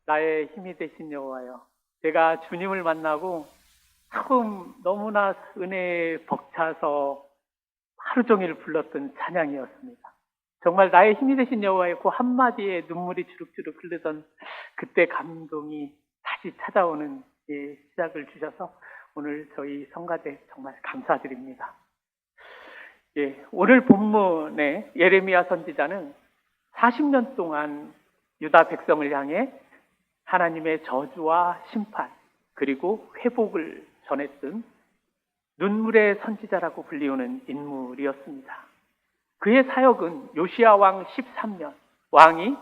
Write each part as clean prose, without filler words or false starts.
나의 힘이 되신 여호와여, 제가 주님을 만나고 처음 너무나 은혜에 벅차서 하루 종일 불렀던 찬양이었습니다. 정말 나의 힘이 되신 여호와의 그 한마디에 눈물이 주룩주룩 흐르던 그때 감동이 다시 찾아오는 시작을 주셔서 오늘 저희 성가대 정말 감사드립니다. 오늘 본문의 예레미야 선지자는 40년 동안 유다 백성을 향해 하나님의 저주와 심판 그리고 회복을 전했던 눈물의 선지자라고 불리우는 인물이었습니다. 그의 사역은 요시야 왕 13년, 왕이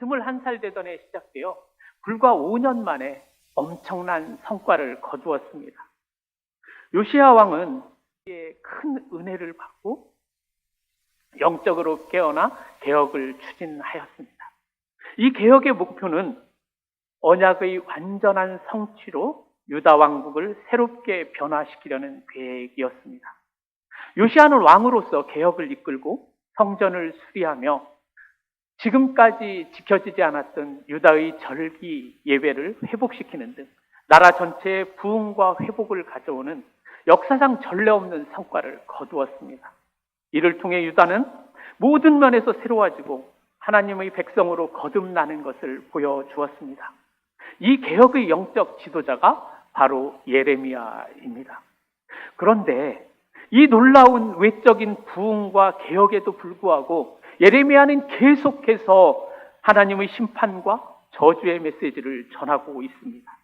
21살 되던 해 시작되어 불과 5년 만에 엄청난 성과를 거두었습니다. 요시야 왕은 큰 은혜를 받고 영적으로 깨어나 개혁을 추진하였습니다. 이 개혁의 목표는 언약의 완전한 성취로 유다 왕국을 새롭게 변화시키려는 계획이었습니다. 요시야는 왕으로서 개혁을 이끌고 성전을 수리하며 지금까지 지켜지지 않았던 유다의 절기 예배를 회복시키는 등 나라 전체의 부흥과 회복을 가져오는 역사상 전례 없는 성과를 거두었습니다. 이를 통해 유다는 모든 면에서 새로워지고 하나님의 백성으로 거듭나는 것을 보여주었습니다. 이 개혁의 영적 지도자가 바로 예레미야입니다. 그런데 이 놀라운 외적인 부흥과 개혁에도 불구하고 예레미야는 계속해서 하나님의 심판과 저주의 메시지를 전하고 있습니다.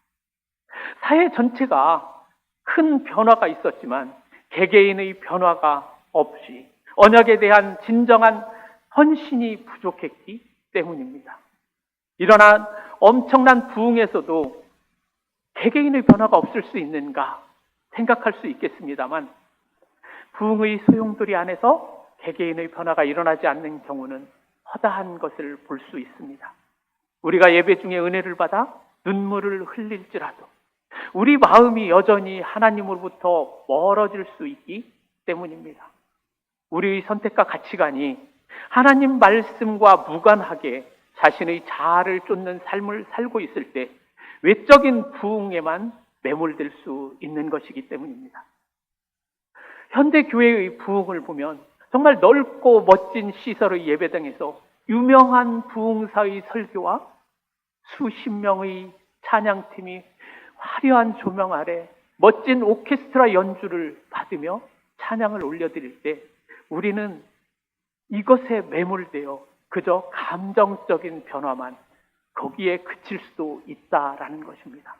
사회 전체가 큰 변화가 있었지만 개개인의 변화가 없이 언약에 대한 진정한 헌신이 부족했기 때문입니다. 일어난 엄청난 부흥에서도 개개인의 변화가 없을 수 있는가 생각할 수 있겠습니다만 부흥의 소용돌이 안에서 개개인의 변화가 일어나지 않는 경우는 허다한 것을 볼 수 있습니다. 우리가 예배 중에 은혜를 받아 눈물을 흘릴지라도 우리 마음이 여전히 하나님으로부터 멀어질 수 있기 때문입니다. 우리의 선택과 가치관이 하나님 말씀과 무관하게 자신의 자아를 쫓는 삶을 살고 있을 때 외적인 부흥에만 매몰될 수 있는 것이기 때문입니다. 현대 교회의 부흥을 보면 정말 넓고 멋진 시설의 예배당에서 유명한 부흥사의 설교와 수십 명의 찬양팀이 화려한 조명 아래 멋진 오케스트라 연주를 받으며 찬양을 올려드릴 때 우리는 이것에 매몰되어 그저 감정적인 변화만 거기에 그칠 수도 있다라는 것입니다.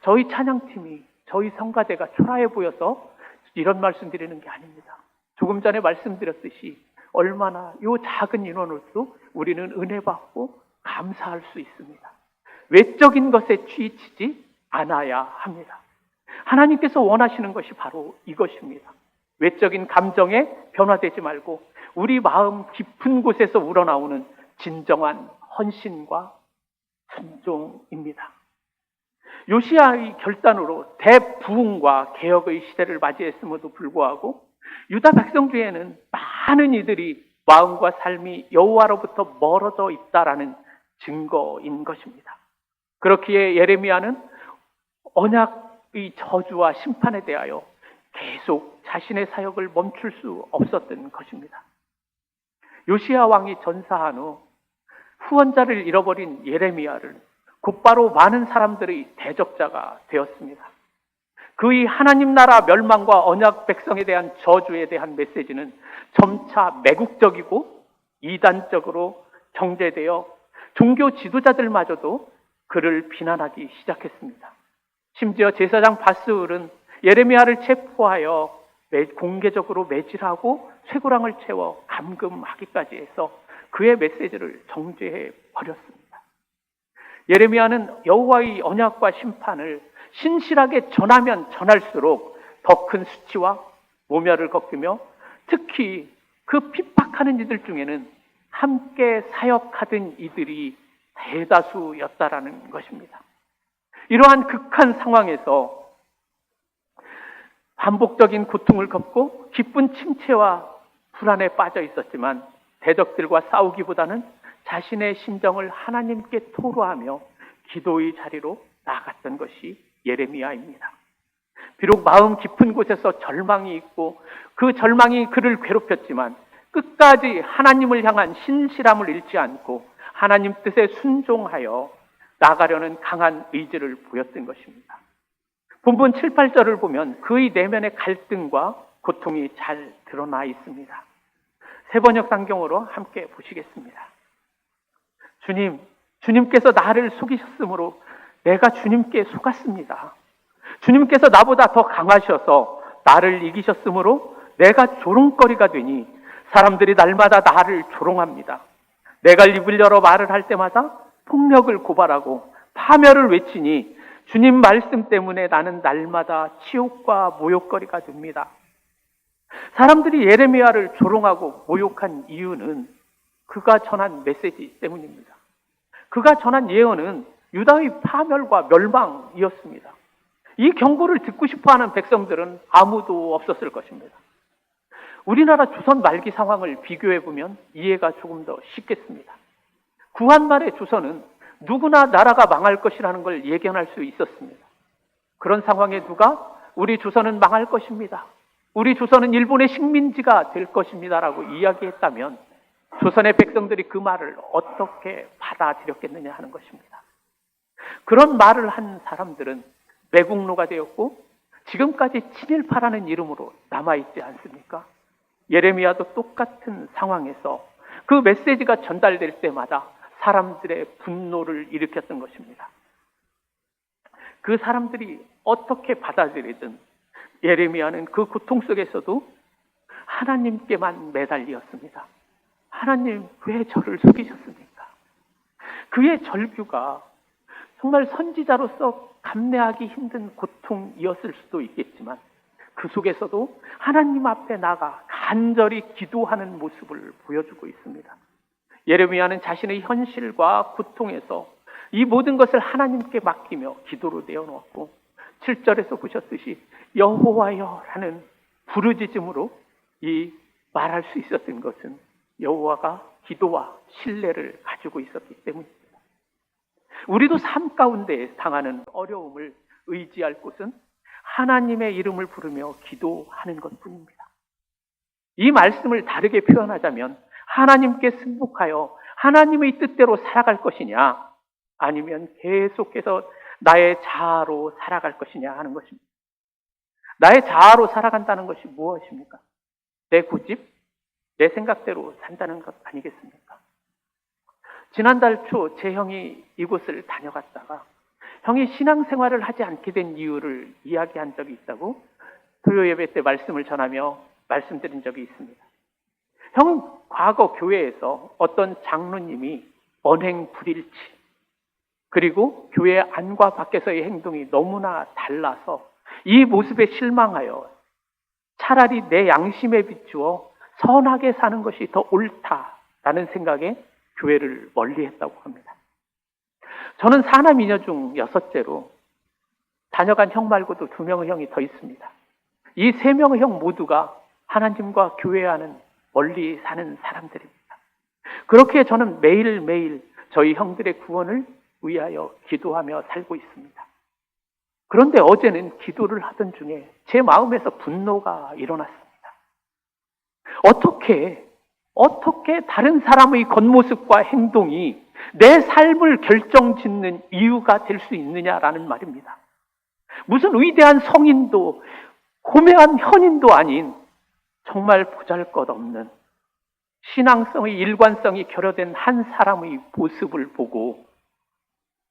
저희 찬양팀이 저희 성가대가 초라해 보여서 이런 말씀 드리는 게 아닙니다. 조금 전에 말씀드렸듯이 얼마나 이 작은 인원으로도 우리는 은혜 받고 감사할 수 있습니다. 외적인 것에 치이치지 않아야 합니다. 하나님께서 원하시는 것이 바로 이것입니다. 외적인 감정에 변화되지 말고 우리 마음 깊은 곳에서 우러나오는 진정한 헌신과 순종입니다. 요시야의 결단으로 대부흥과 개혁의 시대를 맞이했음에도 불구하고 유다 백성 중에는 많은 이들이 마음과 삶이 여호와로부터 멀어져 있다라는 증거인 것입니다. 그렇기에 예레미야는 언약의 저주와 심판에 대하여 계속 자신의 사역을 멈출 수 없었던 것입니다. 요시야 왕이 전사한 후 후원자를 잃어버린 예레미야를 곧바로 많은 사람들의 대적자가 되었습니다. 그의 하나님 나라 멸망과 언약 백성에 대한 저주에 대한 메시지는 점차 매국적이고 이단적으로 정제되어 종교 지도자들마저도 그를 비난하기 시작했습니다. 심지어 제사장 바스울은 예레미야를 체포하여 공개적으로 매질하고 쇠고랑을 채워 감금하기까지 해서 그의 메시지를 정죄해 버렸습니다. 예레미야는 여호와의 언약과 심판을 신실하게 전하면 전할수록 더 큰 수치와 모멸을 겪으며 특히 그 핍박하는 이들 중에는 함께 사역하던 이들이 대다수였다라는 것입니다. 이러한 극한 상황에서 반복적인 고통을 겪고 기쁜 침체와 불안에 빠져 있었지만 대적들과 싸우기보다는 자신의 심정을 하나님께 토로하며 기도의 자리로 나아갔던 것이 예레미야입니다. 비록 마음 깊은 곳에서 절망이 있고 그 절망이 그를 괴롭혔지만 끝까지 하나님을 향한 신실함을 잃지 않고 하나님 뜻에 순종하여 나가려는 강한 의지를 보였던 것입니다. 본문 7, 8절을 보면 그의 내면의 갈등과 고통이 잘 드러나 있습니다. 세번역 상경으로 함께 보시겠습니다. 주님께서 나를 속이셨으므로 내가 주님께 속았습니다. 주님께서 나보다 더 강하셔서 나를 이기셨으므로 내가 조롱거리가 되니 사람들이 날마다 나를 조롱합니다. 내가 입을 열어 말을 할 때마다 폭력을 고발하고 파멸을 외치니 주님 말씀 때문에 나는 날마다 치욕과 모욕거리가 됩니다. 사람들이 예레미야를 조롱하고 모욕한 이유는 그가 전한 메시지 때문입니다. 그가 전한 예언은 유다의 파멸과 멸망이었습니다. 이 경고를 듣고 싶어하는 백성들은 아무도 없었을 것입니다. 우리나라 조선 말기 상황을 비교해보면 이해가 조금 더 쉽겠습니다. 구한말의 조선은 누구나 나라가 망할 것이라는 걸 예견할 수 있었습니다. 그런 상황에 누가 우리 조선은 망할 것입니다, 우리 조선은 일본의 식민지가 될 것입니다 라고 이야기했다면 조선의 백성들이 그 말을 어떻게 받아들였겠느냐 하는 것입니다. 그런 말을 한 사람들은 매국노가 되었고 지금까지 친일파라는 이름으로 남아있지 않습니까? 예레미야도 똑같은 상황에서 그 메시지가 전달될 때마다 사람들의 분노를 일으켰던 것입니다. 그 사람들이 어떻게 받아들이든 예레미야는 그 고통 속에서도 하나님께만 매달리었습니다. 하나님, 왜 저를 속이셨습니까? 그의 절규가 정말 선지자로서 감내하기 힘든 고통이었을 수도 있겠지만 그 속에서도 하나님 앞에 나가 간절히 기도하는 모습을 보여주고 있습니다. 예레미야는 자신의 현실과 고통에서 이 모든 것을 하나님께 맡기며 기도로 내어놓았고 7절에서 보셨듯이 여호와여 라는 부르짖음으로 이 말할 수 있었던 것은 여호와가 기도와 신뢰를 가지고 있었기 때문입니다. 우리도 삶 가운데 당하는 어려움을 의지할 곳은 하나님의 이름을 부르며 기도하는 것뿐입니다. 이 말씀을 다르게 표현하자면 하나님께 승복하여 하나님의 뜻대로 살아갈 것이냐 아니면 계속해서 나의 자아로 살아갈 것이냐 하는 것입니다. 나의 자아로 살아간다는 것이 무엇입니까? 내 고집, 내 생각대로 산다는 것 아니겠습니까? 지난달 초 제 형이 이곳을 다녀갔다가 형이 신앙생활을 하지 않게 된 이유를 이야기한 적이 있다고 토요 예배 때 말씀을 전하며 말씀드린 적이 있습니다. 형은 과거 교회에서 어떤 장로님이 언행 불일치 그리고 교회 안과 밖에서의 행동이 너무나 달라서 이 모습에 실망하여 차라리 내 양심에 비추어 선하게 사는 것이 더 옳다라는 생각에 교회를 멀리했다고 합니다. 저는 사남이녀 중 6째로 다녀간 형 말고도 2명의 형이 더 있습니다. 이 3명의 형 모두가 하나님과 교회와는 멀리 사는 사람들입니다. 그렇게 저는 매일매일 저희 형들의 구원을 위하여 기도하며 살고 있습니다. 그런데 어제는 기도를 하던 중에 제 마음에서 분노가 일어났습니다. 어떻게 다른 사람의 겉모습과 행동이 내 삶을 결정짓는 이유가 될 수 있느냐라는 말입니다. 무슨 위대한 성인도 고매한 현인도 아닌 정말 보잘것없는 신앙성의 일관성이 결여된 한 사람의 모습을 보고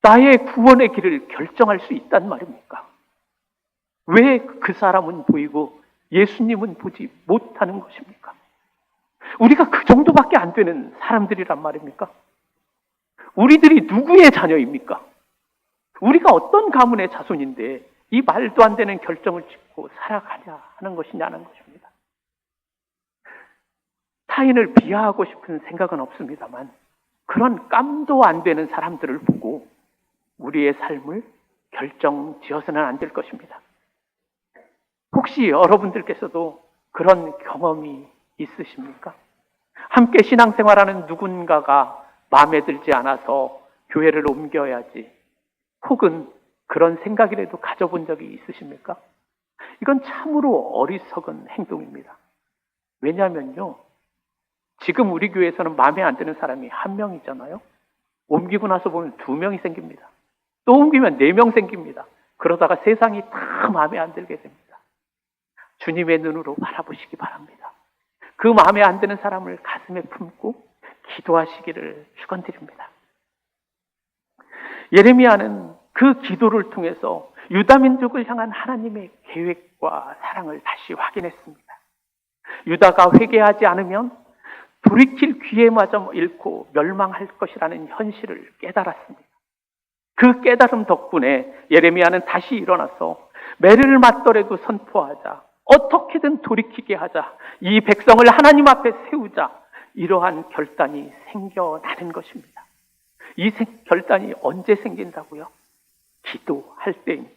나의 구원의 길을 결정할 수 있단 말입니까? 왜 그 사람은 보이고 예수님은 보지 못하는 것입니까? 우리가 그 정도밖에 안 되는 사람들이란 말입니까? 우리들이 누구의 자녀입니까? 우리가 어떤 가문의 자손인데 이 말도 안 되는 결정을 짓고 살아가냐 하는 것이냐는 것입니다. 타인을 비하하고 싶은 생각은 없습니다만 그런 깜도 안 되는 사람들을 보고 우리의 삶을 결정지어서는 안 될 것입니다. 혹시 여러분들께서도 그런 경험이 있으십니까? 함께 신앙생활하는 누군가가 마음에 들지 않아서 교회를 옮겨야지 혹은 그런 생각이라도 가져본 적이 있으십니까? 이건 참으로 어리석은 행동입니다. 왜냐하면요, 지금 우리 교회에서는 마음에 안 드는 사람이 한 명이잖아요. 옮기고 나서 보면 2명이 생깁니다. 또 옮기면 4명 생깁니다. 그러다가 세상이 다 마음에 안 들게 됩니다. 주님의 눈으로 바라보시기 바랍니다. 그 마음에 안 드는 사람을 가슴에 품고 기도하시기를 축원드립니다. 예레미야는 그 기도를 통해서 유다 민족을 향한 하나님의 계획과 사랑을 다시 확인했습니다. 유다가 회개하지 않으면 돌이킬 기회마저 잃고 멸망할 것이라는 현실을 깨달았습니다. 그 깨달음 덕분에 예레미야는 다시 일어나서 매를 맞더라도 선포하자, 어떻게든 돌이키게 하자, 이 백성을 하나님 앞에 세우자, 이러한 결단이 생겨나는 것입니다. 이 결단이 언제 생긴다고요? 기도할 때입니다.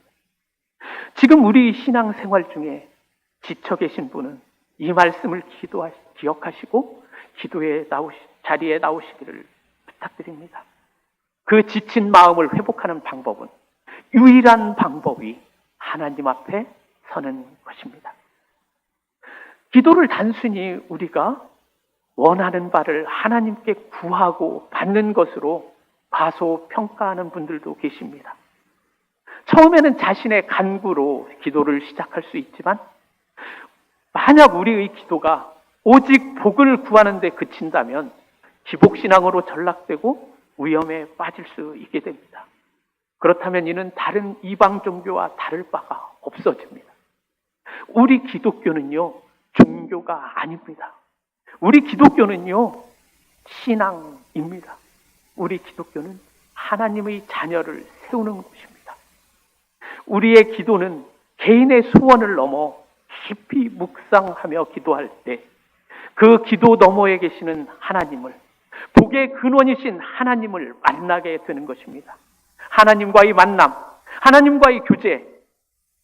지금 우리 신앙생활 중에 지쳐 계신 분은 이 말씀을 기억하시고 기도의 자리에 나오시기를 부탁드립니다. 그 지친 마음을 회복하는 방법은, 유일한 방법이 하나님 앞에 서는 것입니다. 기도를 단순히 우리가 원하는 바를 하나님께 구하고 받는 것으로 과소평가하는 분들도 계십니다. 처음에는 자신의 간구로 기도를 시작할 수 있지만, 만약 우리의 기도가 오직 복을 구하는 데 그친다면 기복신앙으로 전락되고 위험에 빠질 수 있게 됩니다. 그렇다면 이는 다른 이방 종교와 다를 바가 없어집니다. 우리 기독교는요, 종교가 아닙니다. 우리 기독교는요, 신앙입니다. 우리 기독교는 하나님의 자녀를 세우는 곳입니다. 우리의 기도는 개인의 소원을 넘어 깊이 묵상하며 기도할 때 그 기도 너머에 계시는 하나님을, 복의 근원이신 하나님을 만나게 되는 것입니다. 하나님과의 만남, 하나님과의 교제,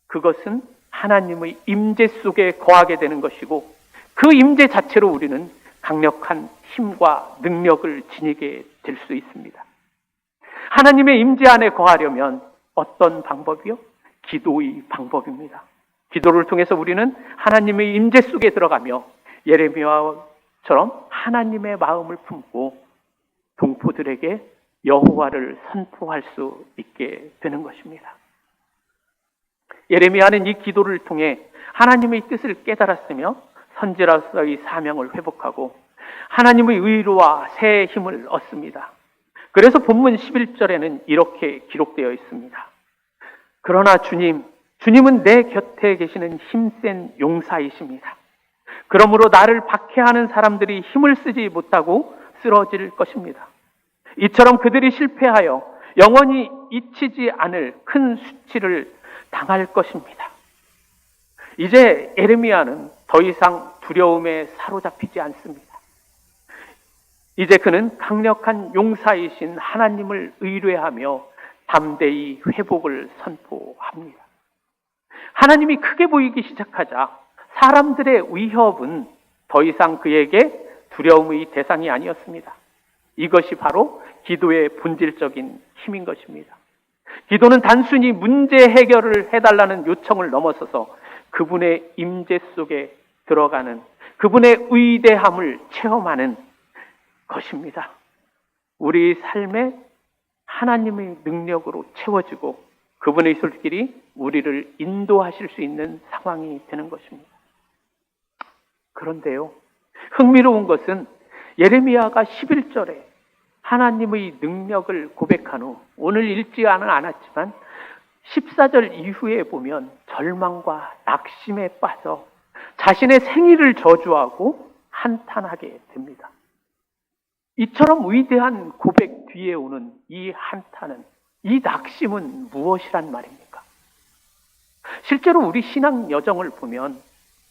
그것은 하나님의 임재 속에 거하게 되는 것이고, 그 임재 자체로 우리는 강력한 힘과 능력을 지니게 될 수 있습니다. 하나님의 임재 안에 거하려면 어떤 방법이요? 기도의 방법입니다. 기도를 통해서 우리는 하나님의 임재 속에 들어가며 예레미야처럼 하나님의 마음을 품고 동포들에게 여호와를 선포할 수 있게 되는 것입니다. 예레미야는 이 기도를 통해 하나님의 뜻을 깨달았으며 선지자로서의 사명을 회복하고 하나님의 의로와 새 힘을 얻습니다. 그래서 본문 11절에는 이렇게 기록되어 있습니다. 그러나 주님은 내 곁에 계시는 힘센 용사이십니다. 그러므로 나를 박해하는 사람들이 힘을 쓰지 못하고 쓰러질 것입니다. 이처럼 그들이 실패하여 영원히 잊히지 않을 큰 수치를 당할 것입니다. 이제 예레미야는 더 이상 두려움에 사로잡히지 않습니다. 이제 그는 강력한 용사이신 하나님을 의뢰하며 담대히 회복을 선포합니다. 하나님이 크게 보이기 시작하자 사람들의 위협은 더 이상 그에게 두려움의 대상이 아니었습니다. 이것이 바로 기도의 본질적인 힘인 것입니다. 기도는 단순히 문제 해결을 해달라는 요청을 넘어서서 그분의 임재 속에 들어가는, 그분의 위대함을 체험하는 것입니다. 우리 삶에 하나님의 능력으로 채워지고 그분의 손길이 우리를 인도하실 수 있는 상황이 되는 것입니다. 그런데요, 흥미로운 것은 예레미야가 11절에 하나님의 능력을 고백한 후, 오늘 읽지는 않았지만 14절 이후에 보면 절망과 낙심에 빠져 자신의 생일을 저주하고 한탄하게 됩니다. 이처럼 위대한 고백 뒤에 오는 이 한탄은, 이 낙심은 무엇이란 말입니까? 실제로 우리 신앙 여정을 보면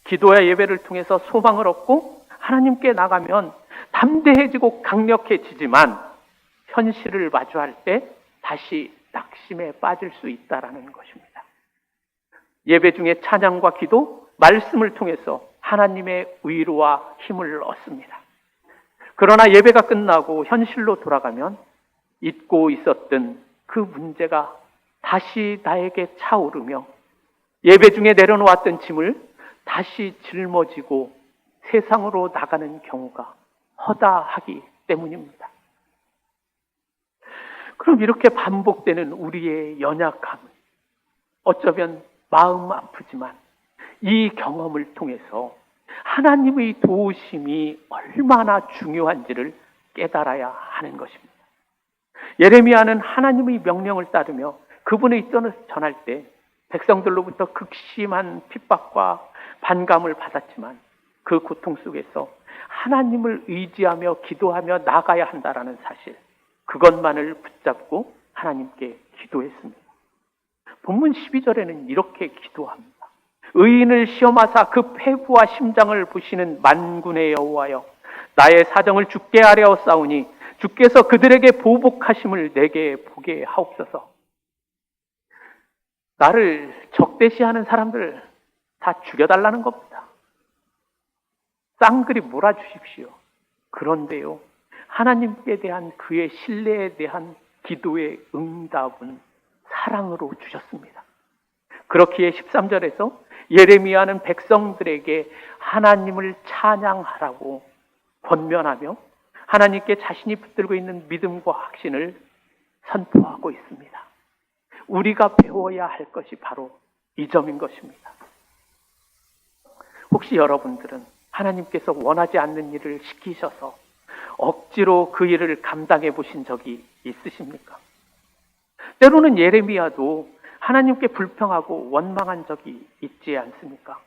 기도와 예배를 통해서 소망을 얻고 하나님께 나가면 담대해지고 강력해지지만 현실을 마주할 때 다시 낙심에 빠질 수 있다는 것입니다. 예배 중에 찬양과 기도, 말씀을 통해서 하나님의 위로와 힘을 얻습니다. 그러나 예배가 끝나고 현실로 돌아가면 잊고 있었던 그 문제가 다시 나에게 차오르며 예배 중에 내려놓았던 짐을 다시 짊어지고 세상으로 나가는 경우가 허다하기 때문입니다. 그럼 이렇게 반복되는 우리의 연약함은 어쩌면 마음 아프지만 이 경험을 통해서 하나님의 도우심이 얼마나 중요한지를 깨달아야 하는 것입니다. 예레미야는 하나님의 명령을 따르며 그분의 뜻을 전할 때 백성들로부터 극심한 핍박과 반감을 받았지만 그 고통 속에서 하나님을 의지하며 기도하며 나가야 한다라는 사실, 그것만을 붙잡고 하나님께 기도했습니다. 본문 12절에는 이렇게 기도합니다. 의인을 시험하사 그 폐부와 심장을 보시는 만군의 여호와여, 나의 사정을 주께 아뢰었사오니 주께서 그들에게 보복하심을 내게 보게 하옵소서. 나를 적대시하는 사람들 다 죽여달라는 겁니다. 쌍그리 몰아주십시오. 그런데요, 하나님께 대한 그의 신뢰에 대한 기도의 응답은 사랑으로 주셨습니다. 그렇기에 13절에서 예레미야는 백성들에게 하나님을 찬양하라고 권면하며 하나님께 자신이 붙들고 있는 믿음과 확신을 선포하고 있습니다. 우리가 배워야 할 것이 바로 이 점인 것입니다. 혹시 여러분들은 하나님께서 원하지 않는 일을 시키셔서 억지로 그 일을 감당해 보신 적이 있으십니까? 때로는 예레미야도 하나님께 불평하고 원망한 적이 있지 않습니까?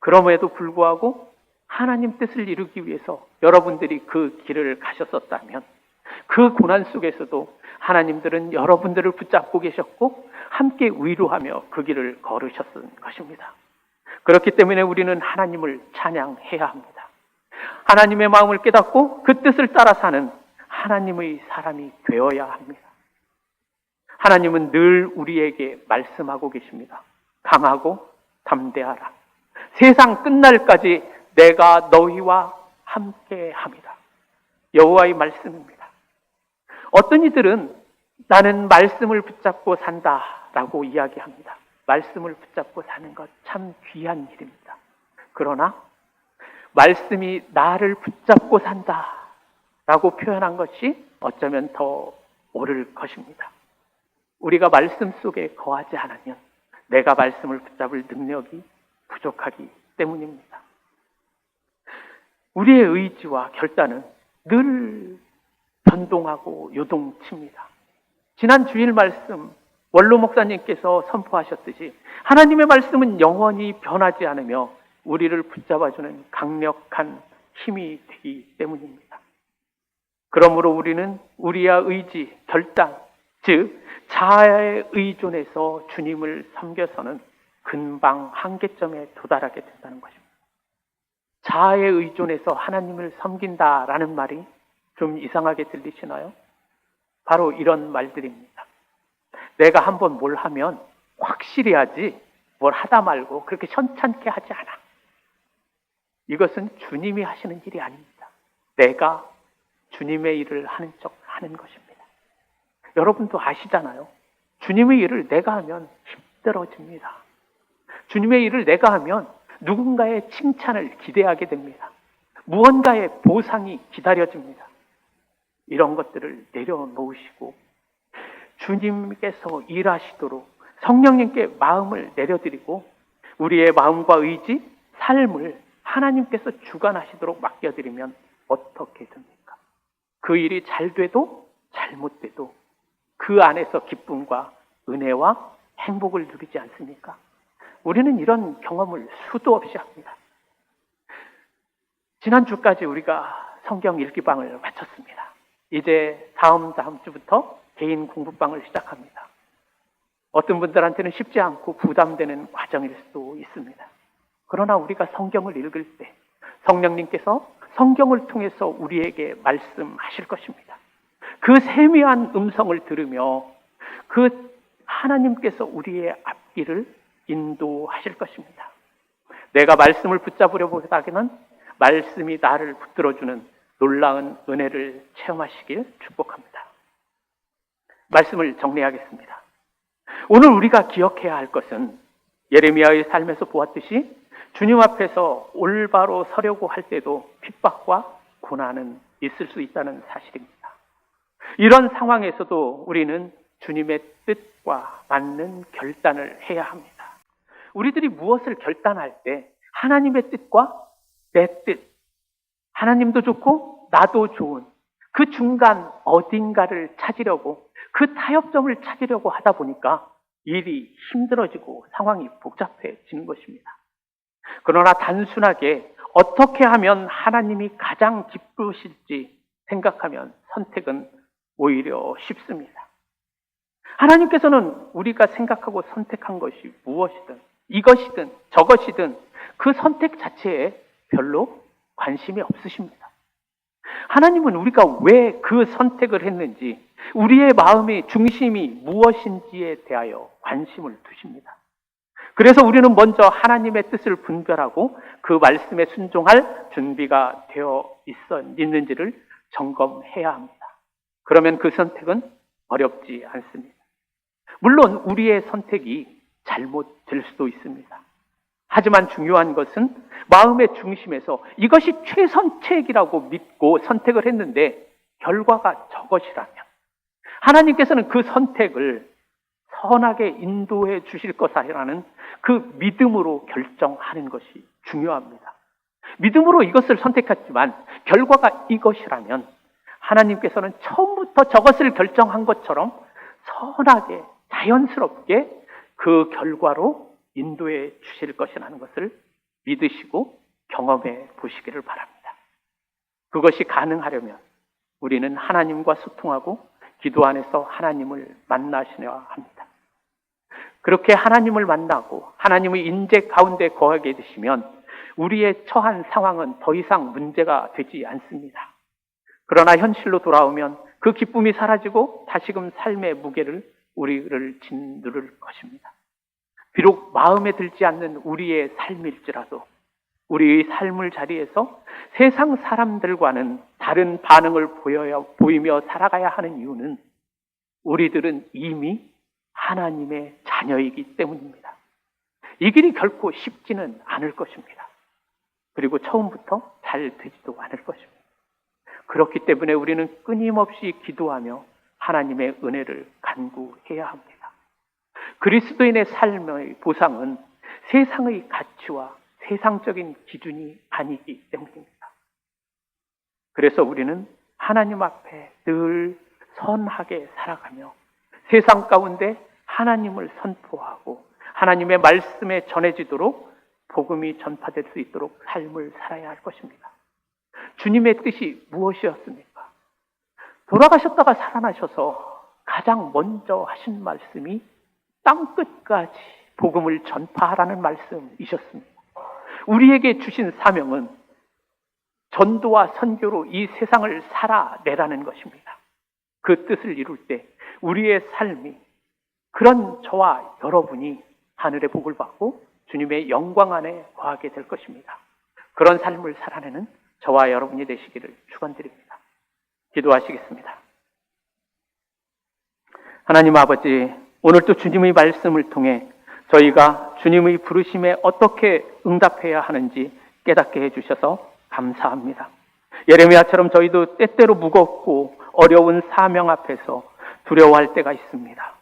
그럼에도 불구하고 하나님 뜻을 이루기 위해서 여러분들이 그 길을 가셨었다면 그 고난 속에서도 하나님들은 여러분들을 붙잡고 계셨고 함께 위로하며 그 길을 걸으셨던 것입니다. 그렇기 때문에 우리는 하나님을 찬양해야 합니다. 하나님의 마음을 깨닫고 그 뜻을 따라 사는 하나님의 사람이 되어야 합니다. 하나님은 늘 우리에게 말씀하고 계십니다. 강하고 담대하라. 세상 끝날까지 내가 너희와 함께합니다. 여호와의 말씀입니다. 어떤 이들은 나는 말씀을 붙잡고 산다라고 이야기합니다. 말씀을 붙잡고 사는 것 참 귀한 일입니다. 그러나 말씀이 나를 붙잡고 산다라고 표현한 것이 어쩌면 더 옳을 것입니다. 우리가 말씀 속에 거하지 않으면 내가 말씀을 붙잡을 능력이 부족하기 때문입니다. 우리의 의지와 결단은 늘 변동하고 요동칩니다. 지난 주일 말씀 원로 목사님께서 선포하셨듯이 하나님의 말씀은 영원히 변하지 않으며 우리를 붙잡아주는 강력한 힘이 되기 때문입니다. 그러므로 우리는 우리의 의지, 결단, 즉 자아에 의존해서 주님을 섬겨서는 금방 한계점에 도달하게 된다는 것입니다. 자아에 의존해서 하나님을 섬긴다라는 말이 좀 이상하게 들리시나요? 바로 이런 말들입니다. 내가 한번 뭘 하면 확실히 하지 뭘 하다 말고 그렇게 현찮게 하지 않아. 이것은 주님이 하시는 일이 아닙니다. 내가 주님의 일을 하는 척 하는 것입니다. 여러분도 아시잖아요. 주님의 일을 내가 하면 힘들어집니다. 주님의 일을 내가 하면 누군가의 칭찬을 기대하게 됩니다. 무언가의 보상이 기다려집니다. 이런 것들을 내려놓으시고 주님께서 일하시도록 성령님께 마음을 내려드리고 우리의 마음과 의지, 삶을 하나님께서 주관하시도록 맡겨드리면 어떻게 됩니까? 그 일이 잘 돼도 잘못돼도 그 안에서 기쁨과 은혜와 행복을 누리지 않습니까? 우리는 이런 경험을 수도 없이 합니다. 지난주까지 우리가 성경 읽기방을 마쳤습니다. 이제 다음 주부터 개인 공부방을 시작합니다. 어떤 분들한테는 쉽지 않고 부담되는 과정일 수도 있습니다. 그러나 우리가 성경을 읽을 때 성령님께서 성경을 통해서 우리에게 말씀하실 것입니다. 그 세미한 음성을 들으며 그 하나님께서 우리의 앞길을 인도하실 것입니다. 내가 말씀을 붙잡으려 보다기는 말씀이 나를 붙들어주는 놀라운 은혜를 체험하시길 축복합니다. 말씀을 정리하겠습니다. 오늘 우리가 기억해야 할 것은 예레미야의 삶에서 보았듯이 주님 앞에서 올바로 서려고 할 때도 핍박과 고난은 있을 수 있다는 사실입니다. 이런 상황에서도 우리는 주님의 뜻과 맞는 결단을 해야 합니다. 우리들이 무엇을 결단할 때 하나님의 뜻과 내 뜻, 하나님도 좋고 나도 좋은 그 중간 어딘가를 찾으려고, 그 타협점을 찾으려고 하다 보니까 일이 힘들어지고 상황이 복잡해지는 것입니다. 그러나 단순하게 어떻게 하면 하나님이 가장 기쁘실지 생각하면 선택은 오히려 쉽습니다. 하나님께서는 우리가 생각하고 선택한 것이 무엇이든, 이것이든 저것이든 그 선택 자체에 별로 관심이 없으십니다. 하나님은 우리가 왜 그 선택을 했는지, 우리의 마음의 중심이 무엇인지에 대하여 관심을 두십니다. 그래서 우리는 먼저 하나님의 뜻을 분별하고 그 말씀에 순종할 준비가 되어 있는지를 점검해야 합니다. 그러면 그 선택은 어렵지 않습니다. 물론 우리의 선택이 잘못될 수도 있습니다. 하지만 중요한 것은 마음의 중심에서 이것이 최선책이라고 믿고 선택을 했는데 결과가 저것이라면 하나님께서는 그 선택을 선하게 인도해 주실 것이라는 그 믿음으로 결정하는 것이 중요합니다. 믿음으로 이것을 선택했지만 결과가 이것이라면 하나님께서는 처음부터 저것을 결정한 것처럼 선하게 자연스럽게 그 결과로 인도해 주실 것이라는 것을 믿으시고 경험해 보시기를 바랍니다. 그것이 가능하려면 우리는 하나님과 소통하고 기도 안에서 하나님을 만나셔야 합니다. 그렇게 하나님을 만나고 하나님의 인재 가운데 거하게 되시면 우리의 처한 상황은 더 이상 문제가 되지 않습니다. 그러나 현실로 돌아오면 그 기쁨이 사라지고 다시금 삶의 무게를 우리를 짓누를 것입니다. 비록 마음에 들지 않는 우리의 삶일지라도 우리의 삶을 자리에서 세상 사람들과는 다른 반응을 보이며 살아가야 하는 이유는 우리들은 이미 하나님의 자녀이기 때문입니다. 이 길이 결코 쉽지는 않을 것입니다. 그리고 처음부터 잘 되지도 않을 것입니다. 그렇기 때문에 우리는 끊임없이 기도하며 하나님의 은혜를 간구해야 합니다. 그리스도인의 삶의 보상은 세상의 가치와 세상적인 기준이 아니기 때문입니다. 그래서 우리는 하나님 앞에 늘 선하게 살아가며 세상 가운데 하나님을 선포하고 하나님의 말씀에 전해지도록 복음이 전파될 수 있도록 삶을 살아야 할 것입니다. 주님의 뜻이 무엇이었습니까? 돌아가셨다가 살아나셔서 가장 먼저 하신 말씀이 땅끝까지 복음을 전파하라는 말씀이셨습니다. 우리에게 주신 사명은 전도와 선교로 이 세상을 살아내라는 것입니다. 그 뜻을 이룰 때 우리의 삶이 그런 저와 여러분이 하늘의 복을 받고 주님의 영광 안에 거하게 될 것입니다. 그런 삶을 살아내는 저와 여러분이 되시기를 축원드립니다. 기도하시겠습니다. 하나님 아버지, 오늘도 주님의 말씀을 통해 저희가 주님의 부르심에 어떻게 응답해야 하는지 깨닫게 해주셔서 감사합니다. 예레미야처럼 저희도 때때로 무겁고 어려운 사명 앞에서 두려워할 때가 있습니다.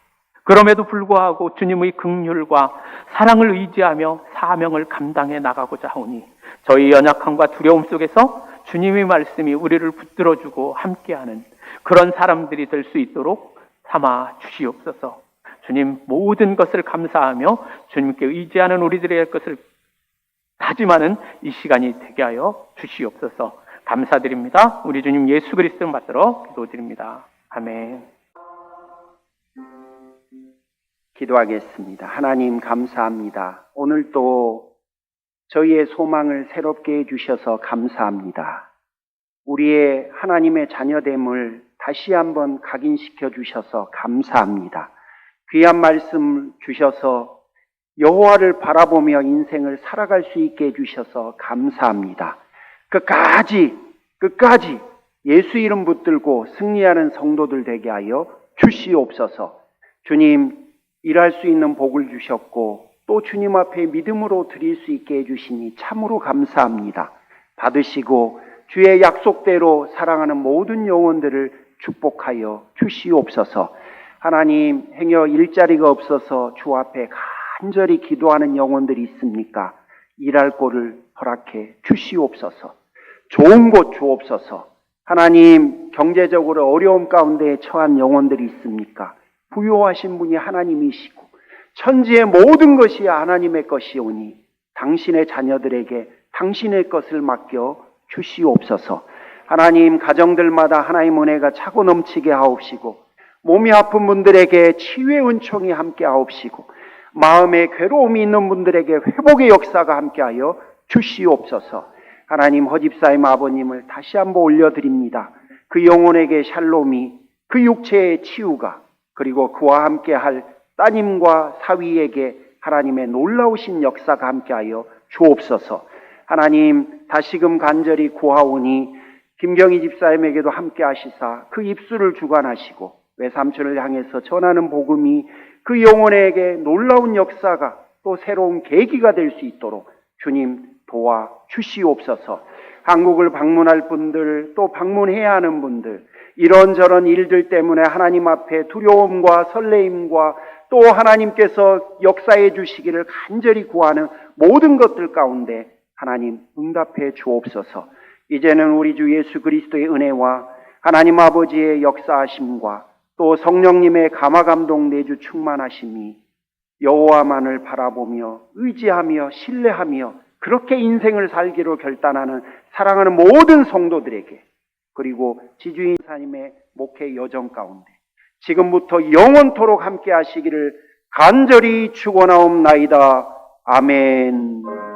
그럼에도 불구하고 주님의 긍휼과 사랑을 의지하며 사명을 감당해 나가고자 하오니 저희 연약함과 두려움 속에서 주님의 말씀이 우리를 붙들어주고 함께하는 그런 사람들이 될 수 있도록 삼아 주시옵소서. 주님, 모든 것을 감사하며 주님께 의지하는 우리들의 것을 다짐하는 이 시간이 되게 하여 주시옵소서. 감사드립니다. 우리 주님 예수 그리스도를 받들어 기도드립니다. 아멘. 기도하겠습니다. 하나님 감사합니다. 오늘도 저희의 소망을 새롭게 해주셔서 감사합니다. 우리의 하나님의 자녀됨을 다시 한번 각인시켜 주셔서 감사합니다. 귀한 말씀 주셔서 여호와를 바라보며 인생을 살아갈 수 있게 해주셔서 감사합니다. 끝까지 예수 이름 붙들고 승리하는 성도들 되게 하여 주시옵소서. 주님, 일할 수 있는 복을 주셨고 또 주님 앞에 믿음으로 드릴 수 있게 해주시니 참으로 감사합니다. 받으시고 주의 약속대로 사랑하는 모든 영혼들을 축복하여 주시옵소서. 하나님, 행여 일자리가 없어서 주 앞에 간절히 기도하는 영혼들이 있습니까? 일할 곳을 허락해 주시옵소서. 좋은 곳 주옵소서. 하나님, 경제적으로 어려움 가운데 처한 영혼들이 있습니까? 부요하신 분이 하나님이시고 천지의 모든 것이 하나님의 것이오니 당신의 자녀들에게 당신의 것을 맡겨 주시옵소서. 하나님, 가정들마다 하나님 은혜가 차고 넘치게 하옵시고 몸이 아픈 분들에게 치유의 은총이 함께 하옵시고 마음에 괴로움이 있는 분들에게 회복의 역사가 함께하여 주시옵소서. 하나님, 허집사님 아버님을 다시 한번 올려드립니다. 그 영혼에게 샬롬이, 그 육체의 치유가, 그리고 그와 함께할 따님과 사위에게 하나님의 놀라우신 역사가 함께하여 주옵소서. 하나님, 다시금 간절히 구하오니 김경희 집사님에게도 함께 하시사 그 입술을 주관하시고 외삼촌을 향해서 전하는 복음이 그 영혼에게 놀라운 역사가 또 새로운 계기가 될 수 있도록 주님 도와 주시옵소서. 한국을 방문할 분들, 또 방문해야 하는 분들, 이런저런 일들 때문에 하나님 앞에 두려움과 설레임과 또 하나님께서 역사해 주시기를 간절히 구하는 모든 것들 가운데 하나님 응답해 주옵소서. 이제는 우리 주 예수 그리스도의 은혜와 하나님 아버지의 역사하심과 또 성령님의 감화감동 내주 충만하심이 여호와만을 바라보며 의지하며 신뢰하며 그렇게 인생을 살기로 결단하는 사랑하는 모든 성도들에게, 그리고 지주인 사님의 목회 여정 가운데 지금부터 영원토록 함께 하시기를 간절히 축원하옵나이다. 아멘.